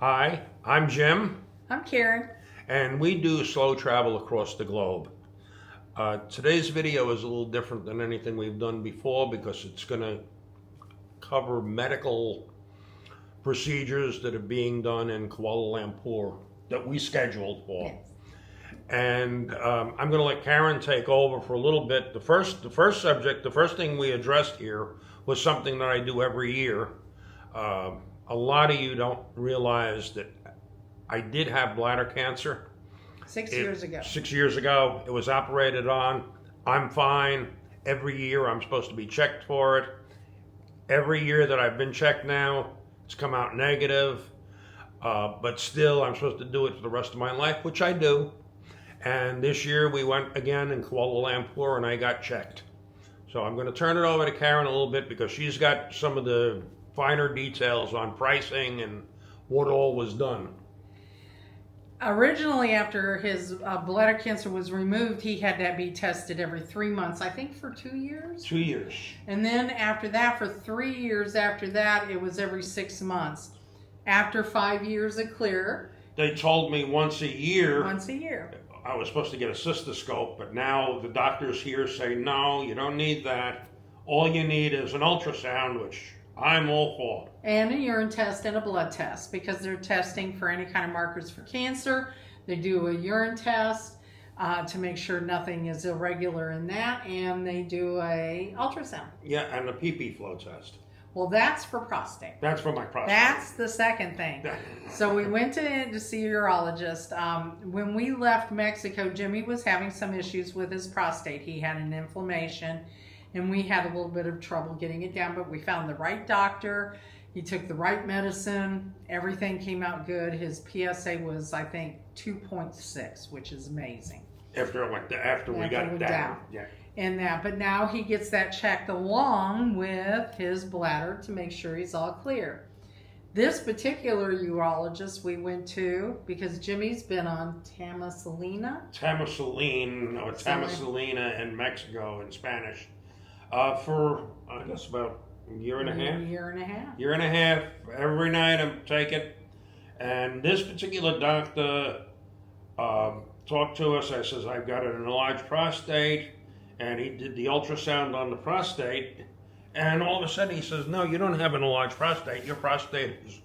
Hi, I'm Jim, I'm Karen. and we do slow travel across the globe. Today's video is a little different than anything we've done before because it's going to cover medical procedures that are being done in Kuala Lumpur that we scheduled for. Yes. And I'm going to let Karen take over for a little bit. The first thing we addressed here was something that I do every year. A lot of you don't realize that I did have bladder cancer. 6 years ago. 6 years ago. It was operated on. I'm fine. Every year I'm supposed to be checked for it. Every year that I've been checked now, it's come out negative. But still, I'm supposed to do it for the rest of my life, which I do. And this year we went again in Kuala Lumpur and I got checked. So I'm going to turn it over to Karen a little bit because she's got some of the finer details on pricing and what all was done. Originally, after his bladder cancer was removed, he had to be tested every 3 months, I think for 2 years. 2 years. And then after that, for 3 years after that, it was every 6 months. After 5 years of clear. They told me once a year. Once a year. I was supposed to get a cystoscope, but now the doctors here say, no, you don't need that. All you need is an ultrasound, which I'm all for. And a urine test and a blood test because they're testing for any kind of markers for cancer. They do a urine test to make sure nothing is irregular in that, and they do a ultrasound. Yeah, and the pee flow test. Well, that's for prostate. That's for my prostate. That's the second thing. So we went to see a urologist. When we left Mexico, Jimmy was having some issues with his prostate. He had an inflammation, and we had a little bit of trouble getting it down, but we found the right doctor. He took the right medicine. Everything came out good. His PSA was, I think, 2.6, which is amazing. After we got it down. Yeah. And that, but now he gets that checked along with his bladder to make sure he's all clear. This particular urologist we went to, because Jimmy's been on Tamasuline in Mexico in Spanish, for I guess about a year and a half. Year and a half. Every night I take it. And this particular doctor talked to us. I says, I've got an enlarged prostate. And he did the ultrasound on the prostate. And all of a sudden he says, no, you don't have an enlarged prostate. Your prostate is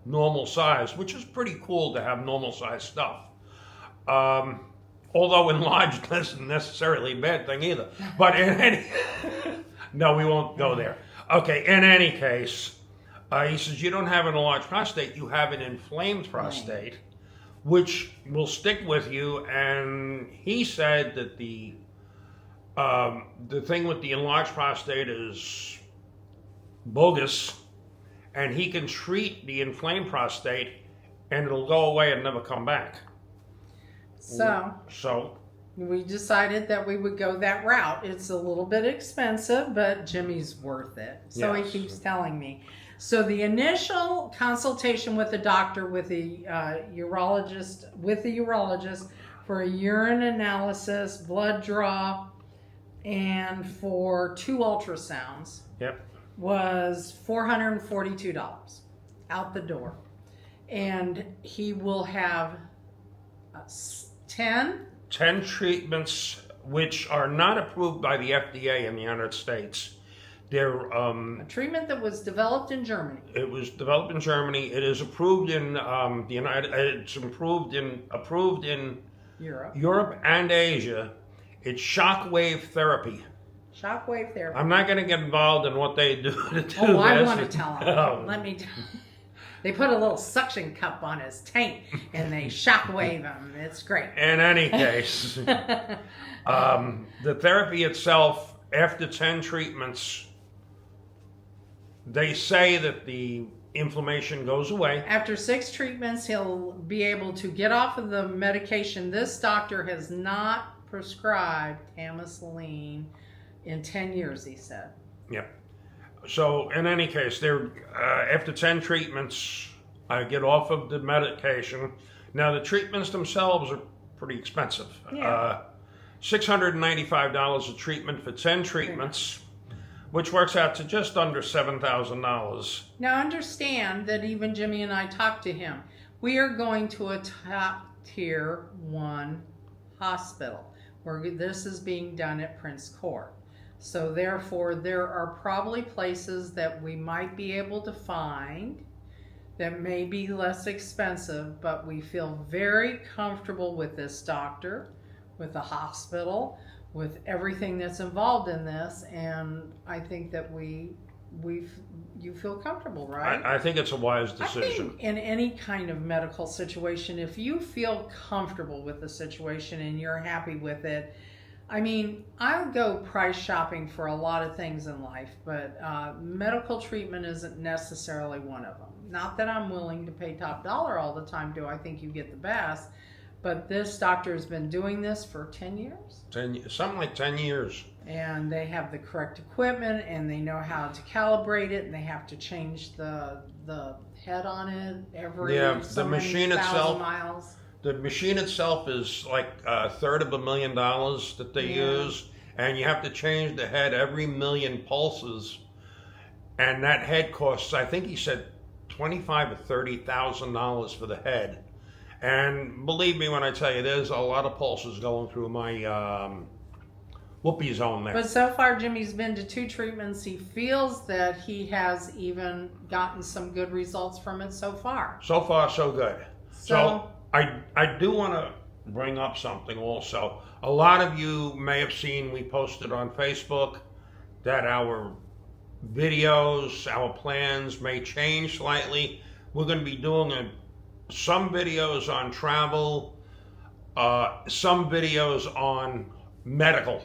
normal size, which is pretty cool to have normal size stuff. Although enlarged isn't necessarily a bad thing either. But in any... No, we won't go there. Okay, in any case, he says, you don't have an enlarged prostate. You have an inflamed prostate, which will stick with you. And he said that the thing with the enlarged prostate is bogus, and he can treat the inflamed prostate and it'll go away and never come back. So we decided that we would go that route. It's a little bit expensive, but Jimmy's worth it. So yes. He keeps telling me. So the initial consultation with the doctor, with the urologist for a urine analysis, blood draw, and for 2 ultrasounds, was $442 out the door. And he will have 10 treatments which are not approved by the FDA in the United States. They're a treatment that was developed in Germany. It was developed in Germany. It is approved in the United. It's approved in Europe and Asia. It's shockwave therapy. Shockwave therapy. I'm not going to get involved in what they do to do Oh, I want to tell him. Let me tell him. They put a little suction cup on his taint and they shockwave him. It's great. In any case, the therapy itself, after 10 treatments, they say that the inflammation goes away. After 6 treatments, he'll be able to get off of the medication. This doctor has not prescribed Tamasuline in 10 years, he said. Yep. So in any case, after 10 treatments, I get off of the medication. Now the treatments themselves are pretty expensive. Yeah. $695 a treatment for 10 treatments, which works out to just under $7,000. Now understand that even Jimmy and I talked to him. we are going to a top tier 1 hospital where this is being done at Prince Court. So therefore, there are probably places that we might be able to find that may be less expensive, but we feel very comfortable with this doctor, with the hospital, with everything that's involved in this, and I think that you feel comfortable, right? I think it's a wise I decision. think in any kind of medical situation, if you feel comfortable with the situation and you're happy with it, I mean, I'll go price shopping for a lot of things in life, but medical treatment isn't necessarily one of them. Not that I'm willing to pay top dollar all the time, do I think you get the best, but this doctor has been doing this for 10 years? Something like 10 years. And they have the correct equipment, and they know how to calibrate it, and they have to change the head on it every so many thousand miles. The machine itself is like $350,000 that they use, and you have to change the head every 1,000,000 pulses, and that head costs, I think he said, $25,000 to $30,000 for the head. And believe me when I tell you, there's a lot of pulses going through my whoopee zone there. But so far, Jimmy's been to 2 treatments. He feels that he has even gotten some good results from it so far. So far, so good. So I do want to bring up something also. A lot of you may have seen we posted on Facebook that our videos, our plans may change slightly. We're going to be doing some videos on travel, some videos on medical.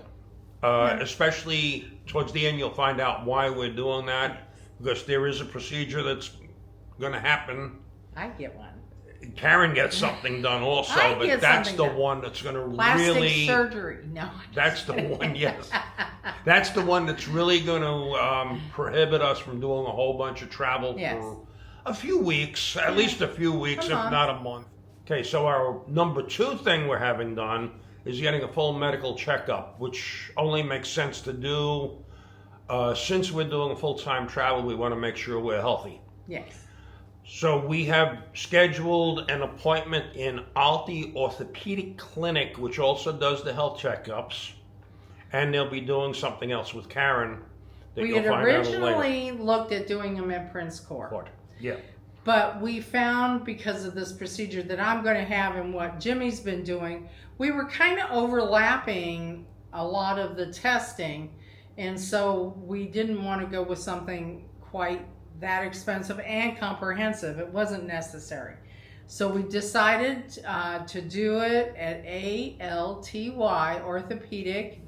Especially towards the end, you'll find out why we're doing that, because there is a procedure that's going to happen. I get one. Karen gets something done also, but that's the one that's going to plastic surgery. No, that's the one. Yes, that's the one that's really going to prohibit us from doing a whole bunch of travel for a few weeks, at least a few weeks, if not a month. Okay, so our number 2 thing we're having done is getting a full medical checkup, which only makes sense to do. Since we're doing full-time travel, we want to make sure we're healthy. Yes. So we have scheduled an appointment in ALTY Orthopedic Clinic, which also does the health checkups. And they'll be doing something else with Karen that we you'll had find out later. originally looked at doing them at Prince Court. Yeah. But we found, because of this procedure that I'm going to have and what Jimmy's been doing, we were kind of overlapping a lot of the testing. And so we didn't want to go with something quite that expensive and comprehensive. It wasn't necessary. So we decided to do it at ALTY Orthopedic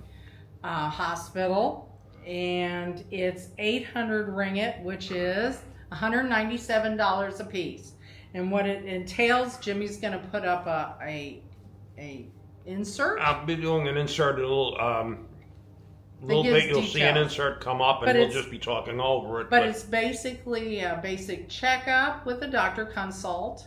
Hospital. And it's 800 ringgit, which is $197 a piece. And what it entails, Jimmy's going to put up a insert. I'll be doing an insert, a little bit. You'll see an insert come up, and we'll just be talking over it. But it's basically a basic checkup with a doctor consult.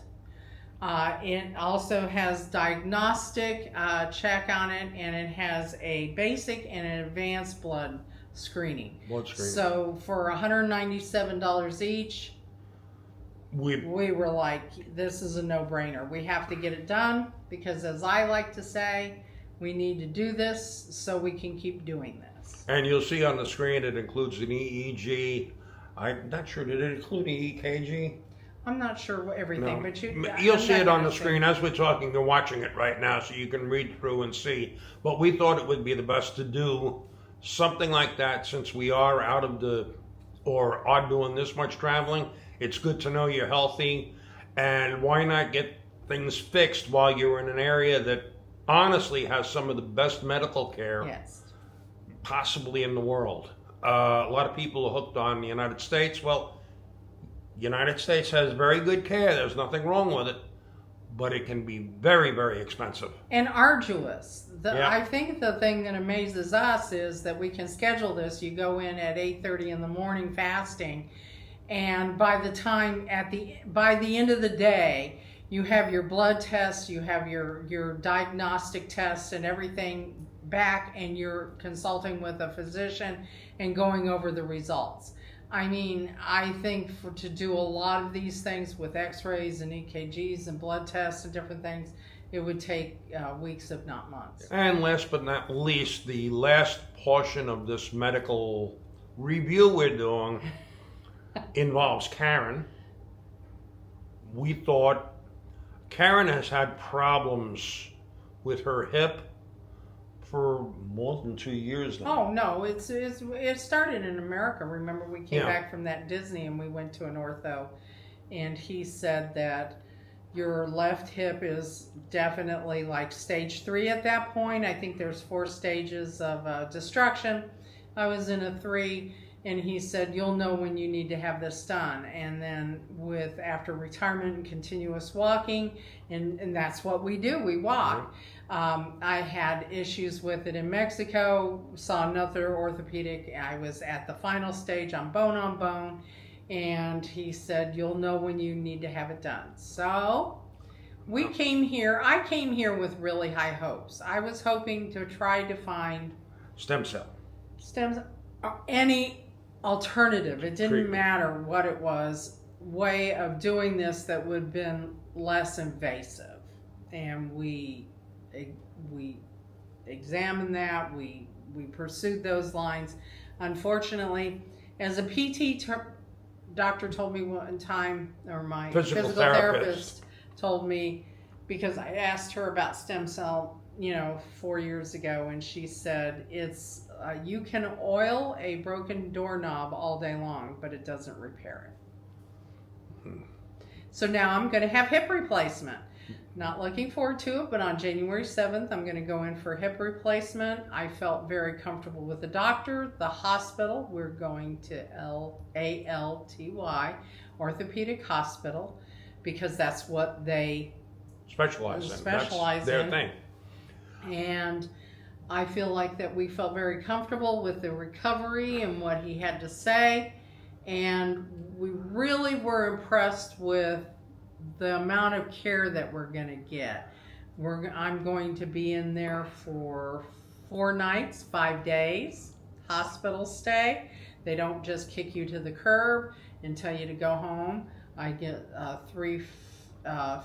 It also has diagnostic check on it, and it has a basic and an advanced blood screening. So for $197 each, we were like, this is a no-brainer. We have to get it done because, as I like to say, we need to do this so we can keep doing this. And you'll see on the screen it includes an EEG. I'm not sure, did it include an EKG? I'm not sure everything, but you'll see it on the screen as we're talking. You're watching it right now, so you can read through and see. But we thought it would be the best to do something like that, since we are are doing this much traveling. It's good to know you're healthy, and why not get things fixed while you're in an area that honestly has some of the best medical care possibly in the world. A lot of people are hooked on the United States. Well, the United States has very good care. There's nothing wrong with it, but it can be very, very expensive. And arduous. I think the thing that amazes us is that we can schedule this. You go in at 8:30 in the morning fasting, and by the end of the day, you have your blood tests, you have your diagnostic tests and everything back, and you're consulting with a physician and going over the results. I mean, I think to do a lot of these things with x-rays and EKGs and blood tests and different things, it would take weeks, if not months. And last but not least, the last portion of this medical review we're doing involves Karen. We thought Karen has had problems with her hip for more than 2 years now. Oh no, it started in America. Remember, we came back from that Disney and we went to an ortho, and he said that your left hip is definitely like stage 3 at that point. I think there's 4 stages of destruction. I was in a 3, and he said you'll know when you need to have this done. And then after retirement and continuous walking, and that's what we do. We walk. I had issues with it in Mexico. Saw another orthopedic. I was at the final stage on bone, and he said you'll know when you need to have it done. So we came here. I came here with really high hopes. I was hoping to try to find Stem cell. Any alternative. It didn't matter what it was. Way of doing this that would have been less invasive, and we examined that. We pursued those lines. Unfortunately, as a PT doctor told me one time, or my physical therapist told me, because I asked her about stem cell, 4 years ago, and she said it's you can oil a broken doorknob all day long, but it doesn't repair it. So now I'm going to have hip replacement. Not looking forward to it, but on January 7th, I'm going to go in for hip replacement. I felt very comfortable with the doctor, the hospital. We're going to ALTY, Orthopedic Hospital, because that's what they specialize in. That's their thing. And I feel like that we felt very comfortable with the recovery and what he had to say. And we really were impressed with the amount of care that we're going to get. I'm going to be in there for 4 nights, 5 days, hospital stay. They don't just kick you to the curb and tell you to go home. I get 3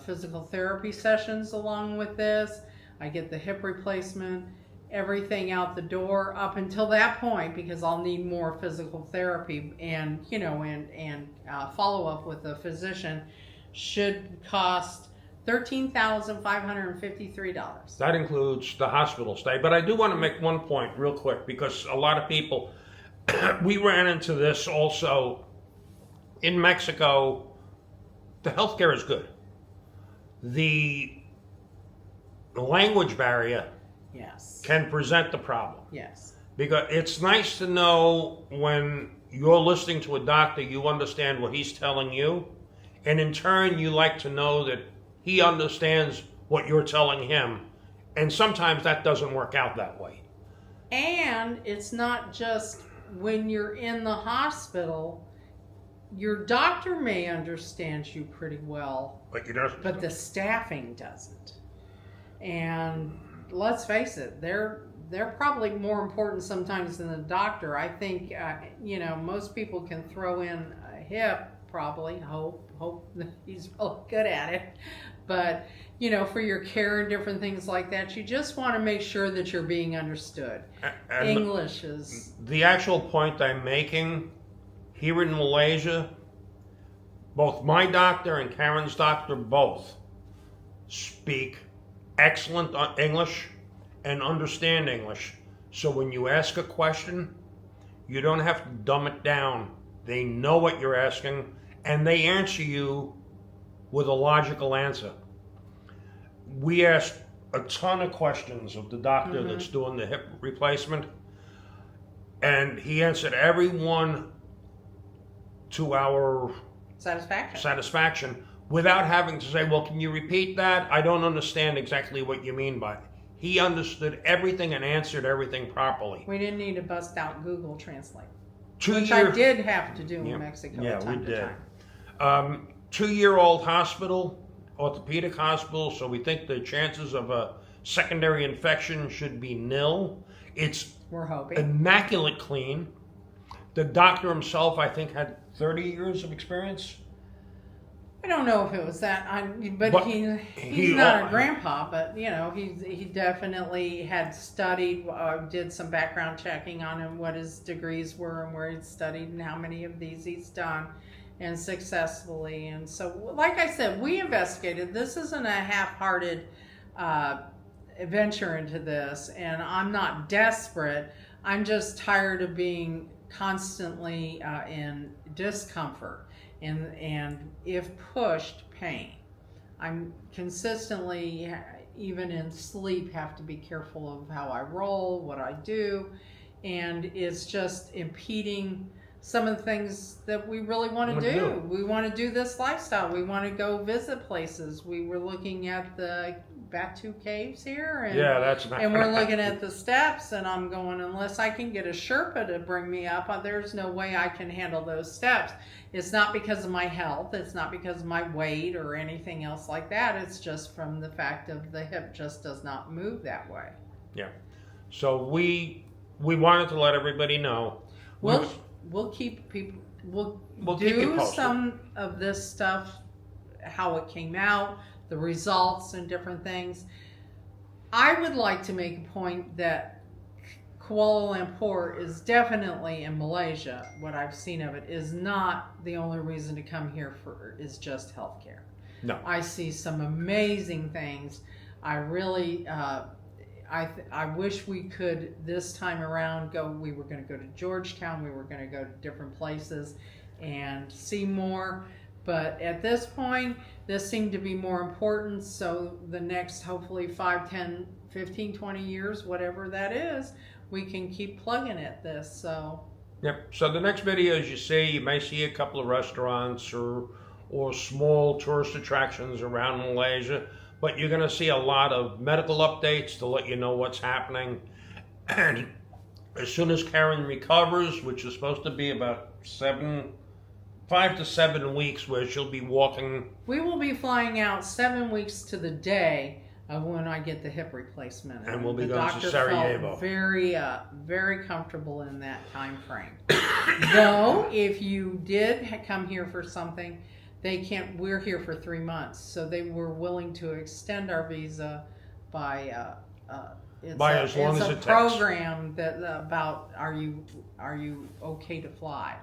physical therapy sessions along with this. I get the hip replacement, everything out the door up until that point, because I'll need more physical therapy and follow up with a physician. Should cost $13,553. That includes the hospital stay. But I do want to make one point real quick, because a lot of people, we ran into this also in Mexico. The healthcare is good. The language barrier can present the problem. Yes. Because it's nice to know when you're listening to a doctor, you understand what he's telling you. And in turn, you like to know that he understands what you're telling him. And sometimes that doesn't work out that way. And it's not just when you're in the hospital. Your doctor may understand you pretty well, but the staffing doesn't. And let's face it, they're probably more important sometimes than the doctor. I think most people can throw in a hip, probably hope that he's really good at it. But for your care and different things like that, you just want to make sure that you're being understood. And English is the actual point I'm making. Here in Malaysia, both my doctor and Karen's doctor both speak excellent English and understand English. So when you ask a question, you don't have to dumb it down. They know what you're asking, and they answer you with a logical answer. We asked a ton of questions of the doctor that's doing the hip replacement, and he answered every one to our satisfaction without having to say, well, can you repeat that? I don't understand exactly what you mean by it. He understood everything and answered everything properly. We didn't need to bust out Google Translate, 2 which year, I did have to do in Mexico time to time. 2-year-old hospital, orthopedic hospital, so we think the chances of a secondary infection should be nil. We're hoping. Immaculate clean. The doctor himself, I think, had 30 years of experience. I don't know if it was that, but he's not a grandpa, but he definitely had studied, did some background checking on him, what his degrees were and where he'd studied and how many of these he's done and successfully. And so, like I said, we investigated. This isn't a half-hearted venture into this, and I'm not desperate. I'm just tired of being constantly in discomfort. And if pushed, pain. I'm consistently, even in sleep, have to be careful of how I roll, what I do, and it's just impeding some of the things that we really want to do. We want to do this lifestyle. We want to go visit places. We were looking at the Batu Caves here, and, that's not and we're looking at the steps, and I'm going, unless I can get a Sherpa to bring me up, there's no way I can handle those steps. It's not because of my health. It's not because of my weight or anything else like that. It's just from the fact of the hip just does not move that way. Yeah. So we wanted to let everybody know. We'll keep people. We'll do some of this stuff, how it came out, the results, and different things. I would like to make a point that Kuala Lumpur is definitely, in Malaysia, what I've seen of it, is not the only reason to come here is just healthcare. No. I see some amazing things. I really, I wish we could this time around we were going to go to Georgetown, we were going to go to different places and see more. But at this point, this seemed to be more important. So the next, hopefully 5, 10, 15, 20 years, whatever that is, we can keep plugging at this. So. Yep. So the next videos you see, you may see a couple of restaurants or small tourist attractions around Malaysia, but you're going to see a lot of medical updates to let you know what's happening. And as soon as Karen recovers, which is supposed to be about 5 to 7 weeks, where she'll be walking. We will be flying out 7 weeks to the day of when I get the hip replacement. And we'll be the going to Sarajevo. Felt very comfortable in that time frame. Though, if you did come here for something, we're here for 3 months, so they were willing to extend our visa by as long as it takes. It's a program that about are you okay to fly,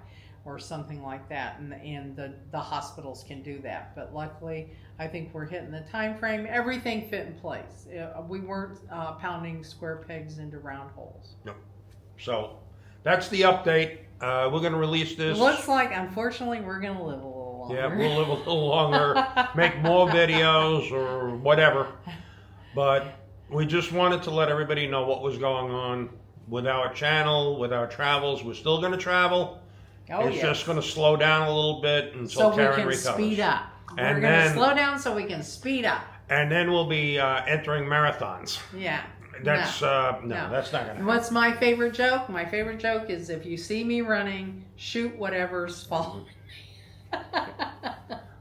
or something like that, and the hospitals can do that. But luckily, I think we're hitting the time frame. Everything fit in place. We weren't pounding square pegs into round holes. No. So that's the update. We're going to release this. Looks like, unfortunately, we're going to live a little longer. Yeah, we'll live a little longer, make more videos or whatever. But we just wanted to let everybody know what was going on with our channel, with our travels. We're still going to travel. It's just going to slow down a little bit until Karen recovers. So we can speed up. We're going to slow down so we can speed up. And then we'll be entering marathons. Yeah. That's that's not going to happen. What's my favorite joke? My favorite joke is, if you see me running, shoot whatever's following me.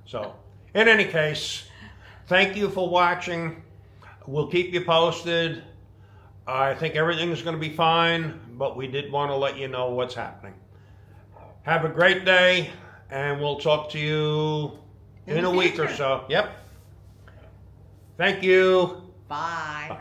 So, in any case, thank you for watching. We'll keep you posted. I think everything's going to be fine, but we did want to let you know what's happening. Have a great day, and we'll talk to you in a week or so. Yep. Thank you. Bye. Bye.